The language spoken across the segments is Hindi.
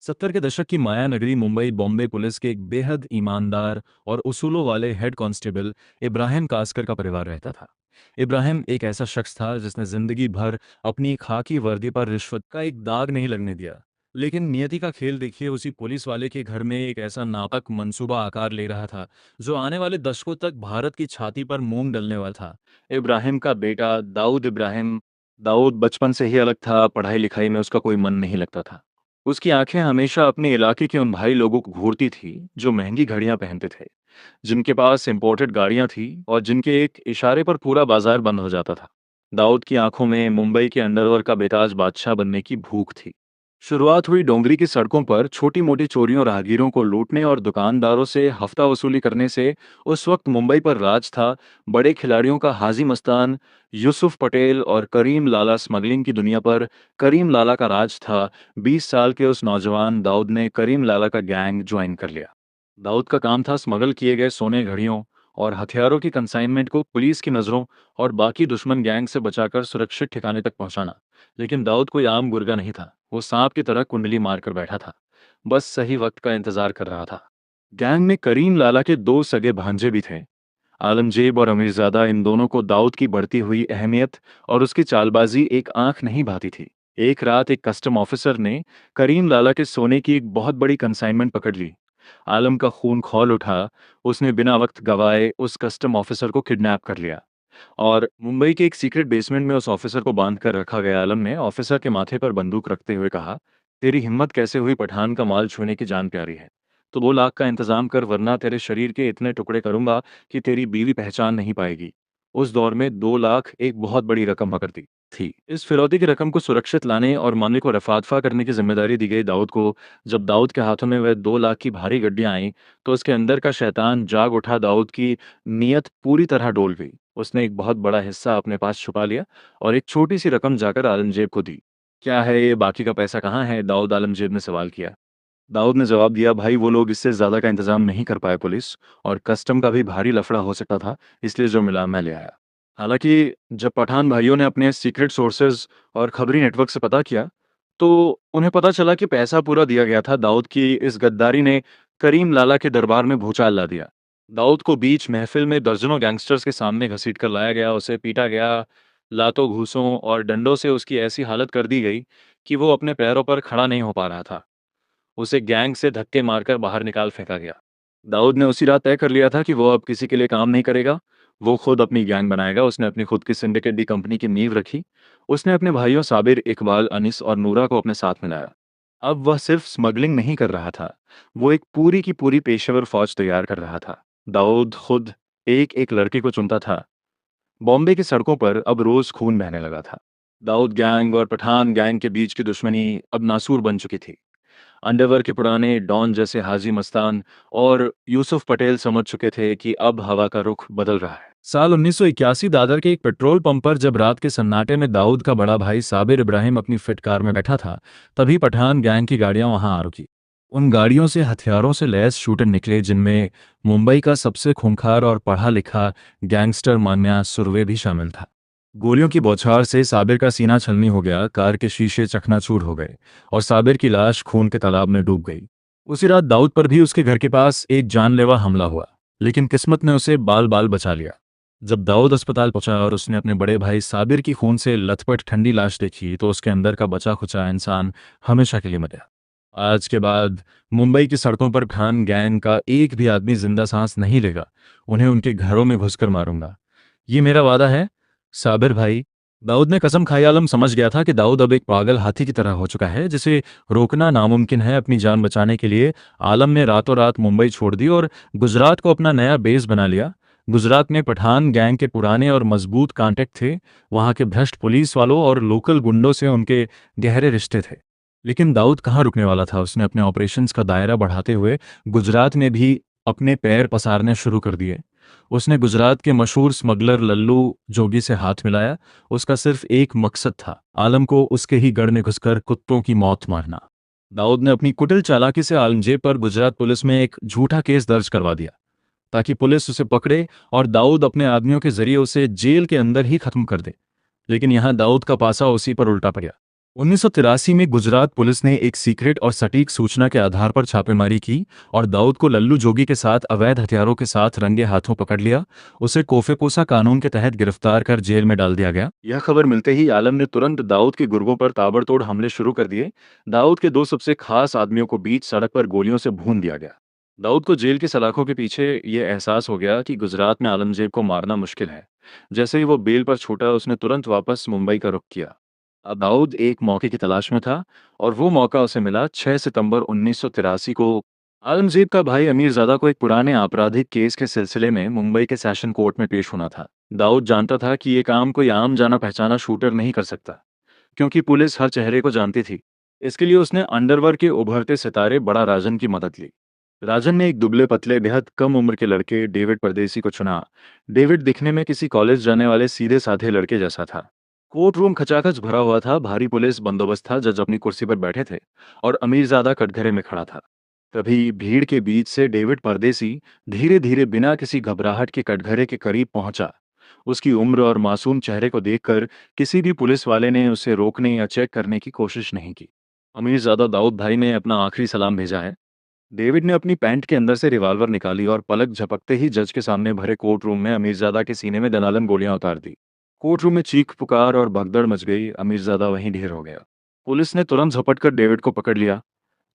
70 के दशक की माया नगरी मुंबई बॉम्बे पुलिस के एक बेहद ईमानदार और उसूलों वाले हेड कांस्टेबल इब्राहिम कास्कर का परिवार रहता था। इब्राहिम एक ऐसा शख्स था जिसने जिंदगी भर अपनी खाकी वर्दी पर रिश्वत का एक दाग नहीं लगने दिया। लेकिन नियति का खेल देखिए, उसी पुलिस वाले के घर में एक ऐसा नाटक मंसूबा आकार ले रहा था जो आने वाले दशकों तक भारत की छाती पर मूंग डलने वाला था। इब्राहिम का बेटा दाऊद बचपन से ही अलग था। पढ़ाई लिखाई में उसका कोई मन नहीं लगता था। उसकी आंखें हमेशा अपने इलाके के उन भाई लोगों को घूरती थी जो महंगी घड़ियां पहनते थे, जिनके पास इंपोर्टेड गाड़ियां थी और जिनके एक इशारे पर पूरा बाजार बंद हो जाता था। दाऊद की आंखों में मुंबई के अंडरवर्ल्ड का बेताज बादशाह बनने की भूख थी। शुरुआत हुई डोंगरी की सड़कों पर छोटी मोटी चोरियों, राहगीरों को लूटने और दुकानदारों से हफ्ता वसूली करने से। उस वक्त मुंबई पर राज था बड़े खिलाड़ियों का। हाजी मस्तान, यूसुफ पटेल और करीम लाला। स्मगलिंग की दुनिया पर करीम लाला का राज था। 20 साल के उस नौजवान दाऊद ने करीम लाला का गैंग ज्वाइन कर लिया। दाऊद का काम था स्मगल किए गए सोने, घड़ियों और हथियारों की कंसाइनमेंट को पुलिस की नज़रों और बाकी दुश्मन गैंग से बचाकर सुरक्षित ठिकाने तक पहुंचाना। लेकिन दाऊद कोई आम गुर्गा नहीं था। वो सांप की तरह कुंडली मारकर बैठा था, बस सही वक्त का इंतजार कर रहा था। गैंग में करीम लाला के दो सगे भांजे भी थे, आलमजेब और अमीरजादा। इन दोनों को दाऊद की बढ़ती हुई अहमियत और उसकी चालबाजी एक आंख नहीं भाती थी। एक रात एक कस्टम ऑफिसर ने करीम लाला के सोने की एक बहुत बड़ी कंसाइनमेंट पकड़ ली। आलम का खून खौल उठा। उसने बिना वक्त गवाए उस कस्टम ऑफिसर को किडनैप कर लिया और मुंबई के एक सीक्रेट बेसमेंट में उस ऑफिसर को बांध कर रखा गया। आलम ने ऑफिसर के माथे पर बंदूक रखते हुए कहा, तेरी हिम्मत कैसे हुई पठान का माल छूने की? जान प्यारी है तो 2 लाख का इंतजाम कर, वरना तेरे शरीर के इतने टुकड़े करूंगा कि तेरी बीवी पहचान नहीं पाएगी। उस दौर में 2 लाख एक बहुत बड़ी रकम हुआ करती थी। इस फिरौती की रकम को सुरक्षित लाने और मामले को रफादफा करने की जिम्मेदारी दी गई दाऊद को। जब दाऊद के हाथों में वह 2 लाख की भारी गड्डियां आईं तो उसके अंदर का शैतान जाग उठा। दाऊद की नीयत पूरी तरह डोल गई। उसने एक बहुत बड़ा हिस्सा अपने पास छुपा लिया और एक छोटी सी रकम जाकर आलमजेब को दी। क्या है ये? बाकी का पैसा कहाँ है? दाऊद आलमजेब ने सवाल किया। दाऊद ने जवाब दिया, भाई वो लोग इससे ज्यादा का इंतजाम नहीं कर पाए। पुलिस और कस्टम का भी भारी लफड़ा हो सकता था, इसलिए जो मिला मैं ले आया। हालांकि जब पठान भाइयों ने अपने सीक्रेट सोर्सेज और खबरी नेटवर्क से पता किया तो उन्हें पता चला कि पैसा पूरा दिया गया था। दाऊद की इस गद्दारी ने करीम लाला के दरबार में भूचाल ला दिया। दाऊद को बीच महफिल में दर्जनों गैंगस्टर्स के सामने घसीट कर लाया गया। उसे पीटा गया। लातों, घूंसों और डंडों से उसकी ऐसी हालत कर दी गई कि वो अपने पैरों पर खड़ा नहीं हो पा रहा था। उसे गैंग से धक्के मारकर बाहर निकाल फेंका गया। दाऊद ने उसी रात तय कर लिया था कि वो अब किसी के लिए काम नहीं करेगा। वो खुद अपनी गैंग बनाएगा। उसने अपनी खुद की सिंडिकेट डी कंपनी की नींव रखी। उसने अपने भाइयों साबिर, इकबाल, अनिस और नूरा को अपने साथ मिलाया। अब वह सिर्फ स्मगलिंग नहीं कर रहा था, वो एक पूरी की पूरी पेशेवर फौज तैयार कर रहा था। दाऊद खुद एक एक लड़के को चुनता था। बॉम्बे की सड़कों पर अब रोज खून बहने लगा था। दाऊद गैंग और पठान गैंग के बीच की दुश्मनी अब नासूर बन चुकी थी। अंडरवर्ल्ड के पुराने डॉन जैसे हाजी मस्तान और यूसुफ पटेल समझ चुके थे कि अब हवा का रुख बदल रहा है। साल 1981 दादर के एक पेट्रोल पंप पर जब रात के सन्नाटे में दाऊद का बड़ा भाई साबिर इब्राहिम अपनी फिट कार में बैठा था, तभी पठान गैंग की गाड़ियां वहां आ रुकी। उन गाड़ियों से हथियारों से लैस शूटर निकले, जिनमें मुंबई का सबसे खूंखार और पढ़ा लिखा गैंगस्टर मान्या सुरवे भी शामिल था। गोलियों की बौछार से साबिर का सीना छलनी हो गया। कार के शीशे चकनाचूर हो गए और साबिर की लाश खून के तालाब में डूब गई। उसी रात दाऊद पर भी उसके घर के पास एक जानलेवा हमला हुआ, लेकिन किस्मत ने उसे बाल बाल बचा लिया। जब दाऊद अस्पताल पहुंचा और उसने अपने बड़े भाई साबिर की खून से लथपथ ठंडी लाश देखी तो उसके अंदर का बचा खुचा इंसान हमेशा के लिए मर गया। आज के बाद मुंबई की सड़कों पर खान गैंग का एक भी आदमी जिंदा सांस नहीं लेगा। उन्हें उनके घरों में घुसकर मारूंगा, ये मेरा वादा है साबिर भाई। दाऊद ने कसम खाई। आलम समझ गया था कि दाऊद अब एक पागल हाथी की तरह हो चुका है, जिसे रोकना नामुमकिन है। अपनी जान बचाने के लिए आलम ने रातों रात मुंबई छोड़ दी और गुजरात को अपना नया बेस बना लिया। गुजरात में पठान गैंग के पुराने और मजबूत कांटेक्ट थे। वहां के भ्रष्ट पुलिस वालों और लोकल गुंडों से उनके गहरे रिश्ते थे। लेकिन दाऊद कहाँ रुकने वाला था। उसने अपने ऑपरेशंस का दायरा बढ़ाते हुए गुजरात में भी अपने पैर पसारने शुरू कर दिए। उसने गुजरात के मशहूर स्मगलर लल्लू जोगी से हाथ मिलाया। उसका सिर्फ एक मकसद था, आलम को उसके ही गढ़ में घुसकर कुत्तों की मौत मारना। दाऊद ने अपनी कुटिल चालाकी से आलमजेब पर गुजरात पुलिस में एक झूठा केस दर्ज करवा दिया ताकि पुलिस उसे पकड़े और दाऊद अपने आदमियों के जरिए उसे जेल के अंदर ही खत्म कर दे। लेकिन यहां दाऊद का पासा उसी पर उल्टा पड़ गया। 1983 में गुजरात पुलिस ने एक सीक्रेट और सटीक सूचना के आधार पर छापेमारी की और दाऊद को लल्लू जोगी के साथ अवैध हथियारों के साथ रंगे हाथों पकड़ लिया। उसे कोफेपोसा कानून के तहत गिरफ्तार कर जेल में डाल दिया गया। यह खबर मिलते ही आलम ने तुरंत दाऊद के गुर्गों पर ताबड़तोड़ हमले शुरू कर दिए। दाऊद के दो सबसे खास आदमियों को बीच सड़क पर गोलियों से भून दिया गया। दाऊद को जेल की सलाखों के पीछे ये एहसास हो गया कि गुजरात में आलमजेब को मारना मुश्किल है। जैसे ही वो बेल पर छूटा, उसने तुरंत वापस मुंबई का रुख किया। अब दाऊद एक मौके की तलाश में था और वो मौका उसे मिला 6 सितंबर 1983 को। आलमगीर का भाई अमीरजादा को एक पुराने आपराधिक केस के सिलसिले में मुंबई के सेशन कोर्ट में पेश होना था। दाऊद जानता था कि ये काम कोई आम जाना पहचाना शूटर नहीं कर सकता, क्योंकि पुलिस हर चेहरे को जानती थी। इसके लिए उसने अंडरवर्ल्ड के उभरते सितारे बड़ा राजन की मदद ली। राजन ने एक दुबले पतले बेहद कम उम्र के लड़के डेविड परदेसी को चुना। डेविड दिखने में किसी कॉलेज जाने वाले सीधे साधे लड़के जैसा था। कोर्ट रूम खचाखच भरा हुआ था, भारी पुलिस बंदोबस्त था, जज अपनी कुर्सी पर बैठे थे और अमीरजादा कटघरे में खड़ा था। तभी भीड़ के बीच से डेविड परदेसी धीरे धीरे बिना किसी घबराहट के कटघरे के करीब पहुंचा। उसकी उम्र और मासूम चेहरे को देखकर किसी भी पुलिस वाले ने उसे रोकने या चेक करने की कोशिश नहीं की। अमीरजादा, दाऊद भाई ने अपना आखिरी सलाम भेजा है। डेविड ने अपनी पैंट के अंदर से रिवॉल्वर निकाली और पलक झपकते ही जज के सामने भरे कोर्ट रूम में अमीरजादा के सीने में दनादन गोलियां उतार दी। कोर्ट रूम में चीख पुकार और भगदड़ मच गई। अमीरजादा वहीं ढेर हो गया। पुलिस ने तुरंत झपट कर डेविड को पकड़ लिया।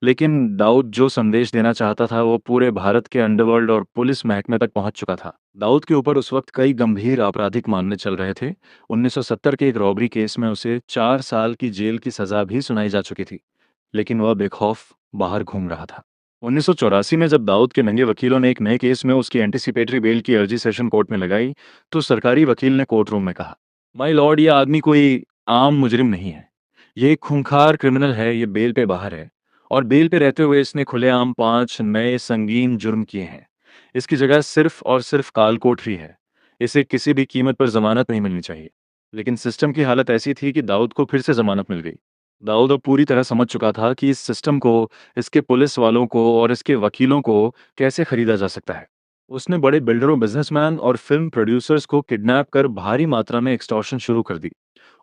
लेकिन दाऊद जो संदेश देना चाहता था वो पूरे भारत के अंडरवर्ल्ड और पुलिस महकमे तक पहुंच चुका था। दाऊद के ऊपर उस वक्त कई गंभीर आपराधिक मामले चल रहे थे। 1970 के एक रॉबरी केस में उसे 4 साल की जेल की सजा भी सुनाई जा चुकी थी, लेकिन वह बेखौफ बाहर घूम रहा था। 1984 में जब दाऊद के नंगे वकीलों ने एक नए केस में उसकी एंटीसिपेटरी बेल की अर्जी सेशन कोर्ट में लगाई, तो सरकारी वकील ने कोर्ट रूम में कहा, माय लॉर्ड, ये आदमी कोई आम मुजरिम नहीं है। ये एक खूंखार क्रिमिनल है। ये बेल पे बाहर है और बेल पे रहते हुए इसने खुलेआम 5 नए संगीन जुर्म किए हैं। इसकी जगह सिर्फ और सिर्फ काल कोठरी है। इसे किसी भी कीमत पर जमानत नहीं मिलनी चाहिए। लेकिन सिस्टम की हालत ऐसी थी कि दाऊद को फिर से जमानत मिल गई। दाऊद अब पूरी तरह समझ चुका था कि इस सिस्टम को, इसके पुलिस वालों को और इसके वकीलों को कैसे खरीदा जा सकता है। उसने बड़े बिल्डरों, बिजनेसमैन और फिल्म प्रोड्यूसर्स को किडनैप कर भारी मात्रा में एक्सटॉर्शन शुरू कर दी।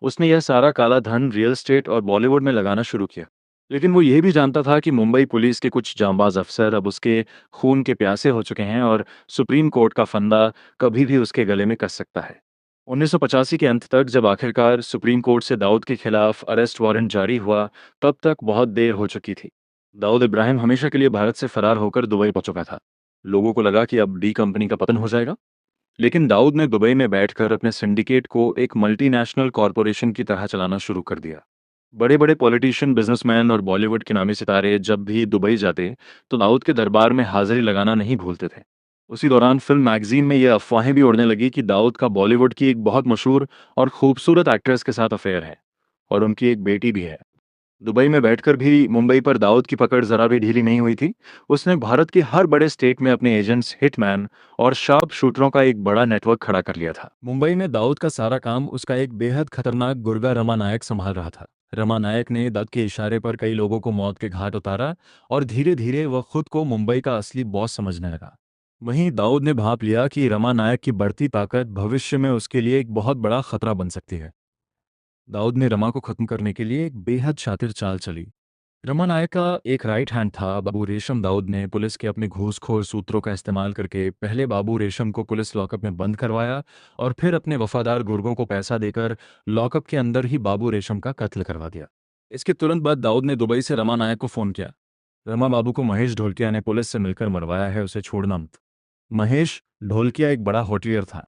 उसने यह सारा काला धन रियल एस्टेट और बॉलीवुड में लगाना शुरू किया। लेकिन वो ये भी जानता था कि मुंबई पुलिस के कुछ जांबाज अफसर अब उसके खून के प्यासे हो चुके हैं और सुप्रीम कोर्ट का फंदा कभी भी उसके गले में कस सकता है। 1985 के अंत तक जब आखिरकार सुप्रीम कोर्ट से दाऊद के खिलाफ अरेस्ट वारंट जारी हुआ, तब तक बहुत देर हो चुकी थी। दाऊद इब्राहिम हमेशा के लिए भारत से फरार होकर दुबई पहुंच चुका था। लोगों को लगा कि अब डी कंपनी का पतन हो जाएगा। लेकिन दाऊद ने दुबई में बैठकर अपने सिंडिकेट को एक मल्टीनेशनल कॉरपोरेशन की तरह चलाना शुरू कर दिया। बड़े बड़े पॉलिटिशियन, बिजनेसमैन और बॉलीवुड के नामी सितारे जब भी दुबई जाते, तो दाऊद के दरबार में हाजिरी लगाना नहीं भूलते थे। उसी दौरान फिल्म मैगजीन में ये अफवाहें भी उड़ने लगी कि दाऊद का बॉलीवुड की एक बहुत मशहूर और खूबसूरत एक्ट्रेस के साथ अफेयर है और उनकी एक बेटी भी है। दुबई में बैठकर भी मुंबई पर दाऊद की पकड़ जरा भी ढीली नहीं हुई थी। उसने भारत के हर बड़े स्टेट में अपने एजेंट्स, हिटमैन और शार्प शूटरों का एक बड़ा नेटवर्क खड़ा कर लिया था। मुंबई में दाऊद का सारा काम उसका एक बेहद खतरनाक गुर्गा रमा नायक संभाल रहा था। रमा नायक ने दत्त के इशारे पर कई लोगों को मौत के घाट उतारा और धीरे धीरे वह खुद को मुंबई का असली बॉस समझने लगा। वहीं दाऊद ने भांप लिया कि रमा नायक की बढ़ती ताकत भविष्य में उसके लिए एक बहुत बड़ा खतरा बन सकती है। दाऊद ने रमा को खत्म करने के लिए एक बेहद शातिर चाल चली। रमा नायक का एक राइट हैंड था बाबू रेशम। दाऊद ने पुलिस के अपने घूसखोर सूत्रों का इस्तेमाल करके पहले बाबू रेशम को पुलिस लॉकअप में बंद करवाया और फिर अपने वफादार गुर्गों को पैसा देकर लॉकअप के अंदर ही बाबू रेशम का कत्ल करवा दिया। इसके तुरंत बाद दाऊद ने दुबई से रमा नायक को फोन किया। रमा बाबू को महेश ढोलकिया ने पुलिस से मिलकर मरवाया है, उसे छोड़ना मत। महेश ढोलकिया एक बड़ा होटलियर था।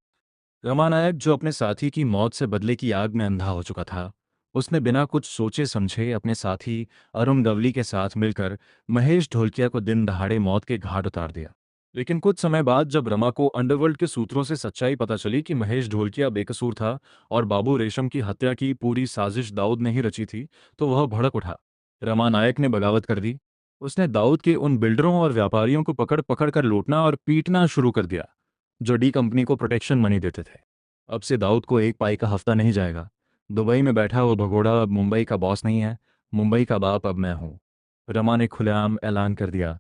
रमा नायक, जो अपने साथी की मौत से बदले की आग में अंधा हो चुका था, उसने बिना कुछ सोचे समझे अपने साथी अरुण गवली के साथ मिलकर महेश ढोलकिया को दिन दहाड़े मौत के घाट उतार दिया। लेकिन कुछ समय बाद जब रमा को अंडरवर्ल्ड के सूत्रों से सच्चाई पता चली कि महेश ढोलकिया बेकसूर था और बाबू रेशम की हत्या की पूरी साजिश दाऊद ने ही रची थी, तो वह भड़क उठा। रमा नायक ने बगावत कर दी। उसने दाऊद के उन बिल्डरों और व्यापारियों को पकड़ पकड़ कर लूटना और पीटना शुरू कर दिया, जो डी कंपनी को प्रोटेक्शन मनी देते थे। अब से दाऊद को एक पाई का हफ्ता नहीं जाएगा। दुबई में बैठा वो भगोड़ा अब मुंबई का बॉस नहीं है। मुंबई का बाप अब मैं हूँ, रमा ने खुलेआम ऐलान कर दिया।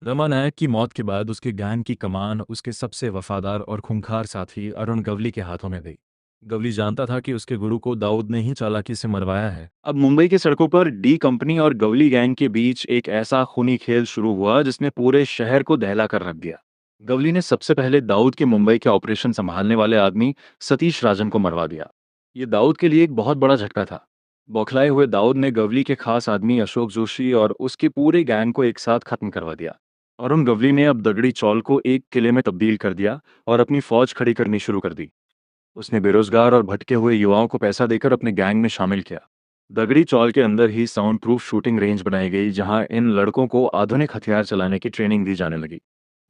रमा नायक की मौत के बाद उसके गैंग की कमान उसके सबसे वफादार और खूंखार साथी अरुण गवली के हाथों में गई। गवली जानता था कि उसके गुरु को दाऊद ने ही चालाकी से मरवाया है। अब मुंबई की सड़कों पर डी कंपनी और गवली गैंग के बीच एक ऐसा खूनी खेल शुरू हुआ जिसने पूरे शहर को दहला कर रख दिया। गवली ने सबसे पहले दाऊद के मुंबई के ऑपरेशन संभालने वाले आदमी सतीश राजन को मरवा दिया। ये दाऊद के लिए एक बहुत बड़ा झटका था। बौखलाए हुए दाऊद ने गवली के खास आदमी अशोक जोशी और उसके पूरे गैंग को एक साथ खत्म करवा दिया। अरुण गवली ने अब दगड़ी चौल को एक किले में तब्दील कर दिया और अपनी फौज खड़ी करनी शुरू कर दी। उसने बेरोजगार और भटके हुए युवाओं को पैसा देकर अपने गैंग में शामिल किया। दगड़ी चौल के अंदर ही साउंड प्रूफ शूटिंग रेंज बनाई गई जहां इन लड़कों को आधुनिक हथियार चलाने की ट्रेनिंग दी जाने लगी।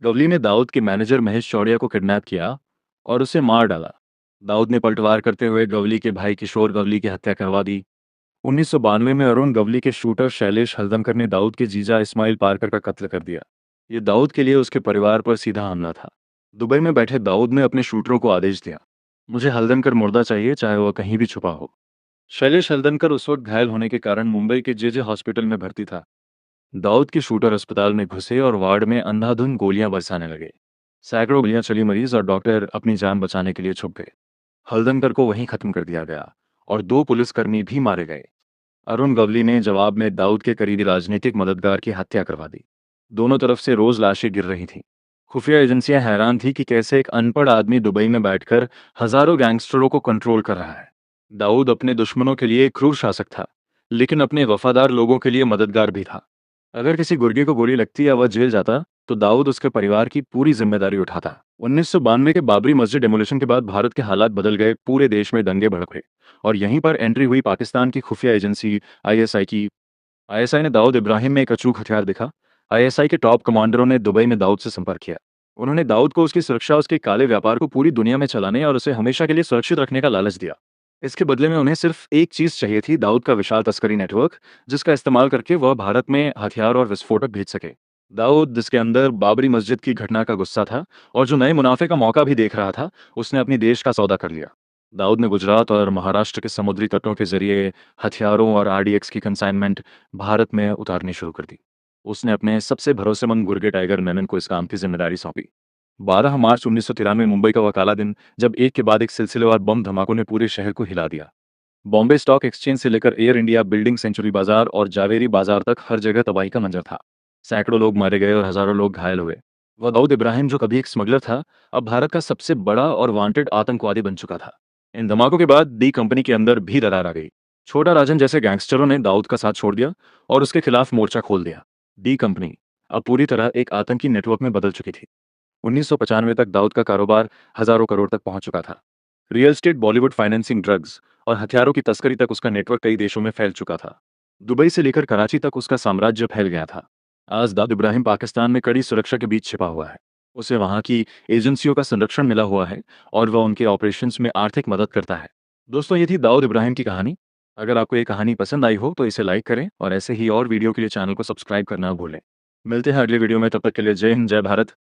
गवली ने दाऊद के मैनेजर महेश चौड़िया को किडनैप किया और उसे मार डाला। दाऊद ने पलटवार करते हुए गवली के भाई किशोर गवली की हत्या करवा दी। 1992 में अरुण गवली के शूटर शैलेश हल्दनकर ने दाऊद के जीजा इस्माइल पारकर का कत्ल कर दिया। ये दाऊद के लिए उसके परिवार पर सीधा हमला था। दुबई में बैठे दाऊद ने अपने शूटरों को आदेश दिया, मुझे हल्दनकर मुर्दा चाहिए, चाहे वह कहीं भी छुपा हो। शैलेश हल्दनकर उस वक्त घायल होने के कारण मुंबई के जेजे हॉस्पिटल में भर्ती था। दाऊद के शूटर अस्पताल में घुसे और वार्ड में अंधाधुंध गोलियां बरसाने लगे। सैकड़ों गोलियां चली मरीज और डॉक्टर अपनी जान बचाने के लिए छुप गए। हल्दनकर को वहीं खत्म कर दिया गया और 2 पुलिसकर्मी भी मारे गए। अरुण गवली ने जवाब में दाऊद के करीबी राजनीतिक मददगार की हत्या करवा दी। दोनों तरफ से रोज लाशें गिर रही थीं। खुफिया एजेंसियां हैरान थी कि कैसे एक अनपढ़ आदमी दुबई में बैठकर हजारों गैंगस्टरों को कंट्रोल कर रहा है। दाऊद अपने दुश्मनों के लिए एक क्रूर शासक था, लेकिन अपने वफादार लोगों के लिए मददगार भी था। अगर किसी गुर्गे को गोली लगती या वह जेल जाता, तो दाऊद उसके परिवार की पूरी जिम्मेदारी उठाता। 1992 के बाबरी मस्जिद डेमोलिशन के बाद भारत के हालात बदल गए, पूरे देश में दंगे भड़क गए और यहीं पर एंट्री हुई पाकिस्तान की खुफिया एजेंसी आईएसआई की। आईएसआई ने दाऊद इब्राहिम में एक अचूक हथियार देखा। आईएसआई के टॉप कमांडरों ने दुबई में दाऊद से संपर्क किया। उन्होंने दाऊद को उसकी सुरक्षा, उसके काले व्यापार को पूरी दुनिया में चलाने और उसे हमेशा के लिए सुरक्षित रखने का लालच दिया। इसके बदले में उन्हें सिर्फ एक चीज चाहिए थी, दाऊद का विशाल तस्करी नेटवर्क, जिसका इस्तेमाल करके वह भारत में हथियार और विस्फोटक भेज सके। दाऊद, जिसके अंदर बाबरी मस्जिद की घटना का गुस्सा था और जो नए मुनाफे का मौका भी देख रहा था, उसने अपनी देश का सौदा कर लिया। दाऊद ने गुजरात और महाराष्ट्र के समुद्री तटों के जरिए हथियारों और आरडीएक्स की कंसाइनमेंट भारत में उतारनी शुरू कर दी। उसने अपने सबसे भरोसेमंद गुर्गे टाइगर मेनन को इस काम की जिम्मेदारी सौंपी। 12 मार्च 1993 मुंबई का वह काला दिन, जब एक के बाद एक सिलसिलेवार बम धमाकों ने पूरे शहर को हिला दिया। बॉम्बे स्टॉक एक्सचेंज से लेकर एयर इंडिया बिल्डिंग, सेंचुरी बाजार और जावेरी बाजार तक हर जगह तबाही का मंजर था। सैकड़ों लोग मारे गए और हजारों लोग घायल हुए। वह दाऊद इब्राहिम, जो कभी एक स्मगलर था, अब भारत का सबसे बड़ा और वांटेड आतंकवादी बन चुका था। इन धमाकों के बाद डी कंपनी के अंदर भी दरार आ गई। छोटा राजन जैसे गैंगस्टरों ने दाऊद का साथ छोड़ दिया और उसके खिलाफ मोर्चा खोल दिया। डी कंपनी अब पूरी तरह एक आतंकी नेटवर्क में बदल चुकी थी। 1995 तक दाऊद का कारोबार हजारों करोड़ तक पहुंच चुका था। Real estate, Bollywood, financing, drugs और हथियारों की तस्करी तक उसका नेटवर्क कई देशों में फैल चुका था। दुबई से लेकर कराची तक उसका साम्राज्य फैल गया था। आज दाऊद इब्राहिम पाकिस्तान में कड़ी सुरक्षा के बीच छिपा हुआ है। उसे वहां की एजेंसियों का संरक्षण मिला हुआ है और वह उनके ऑपरेशंस में आर्थिक मदद करता है। दोस्तों, ये थी दाऊद इब्राहिम की कहानी। अगर आपको ये कहानी पसंद आई हो तो इसे लाइक करें और ऐसे ही और वीडियो के लिए चैनल को सब्सक्राइब करना ना भूलें। मिलते हैं अगले वीडियो में, तब तक के लिए जय हिंद, जय भारत।